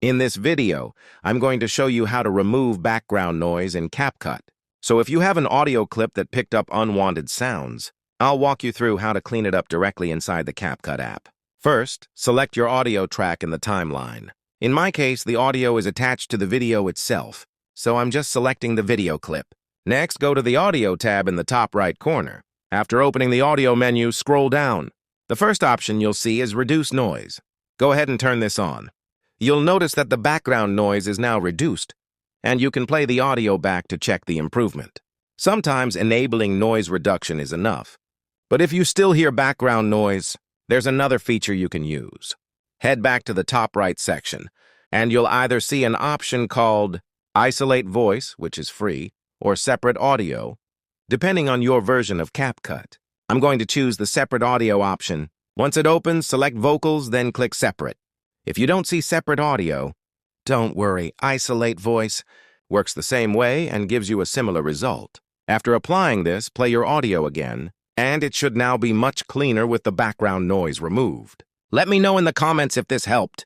In this video, I'm going to show you how to remove background noise in CapCut. So if you have an audio clip that picked up unwanted sounds, I'll walk you through how to clean it up directly inside the CapCut app. First, select your audio track in the timeline. In my case, the audio is attached to the video itself, so I'm just selecting the video clip. Next, go to the Audio tab in the top right corner. After opening the Audio menu, scroll down. The first option you'll see is Reduce Noise. Go ahead and turn this on. You'll notice that the background noise is now reduced, and you can play the audio back to check the improvement. Sometimes enabling noise reduction is enough, but if you still hear background noise, there's another feature you can use. Head back to the top right section, and you'll either see an option called Isolate Voice, which is free, or Separate Audio, depending on your version of CapCut. I'm going to choose the Separate Audio option. Once it opens, select Vocals, then click Separate. If you don't see Separate Audio, don't worry, Isolate Voice works the same way and gives you a similar result. After applying this, play your audio again, and it should now be much cleaner with the background noise removed. Let me know in the comments if this helped.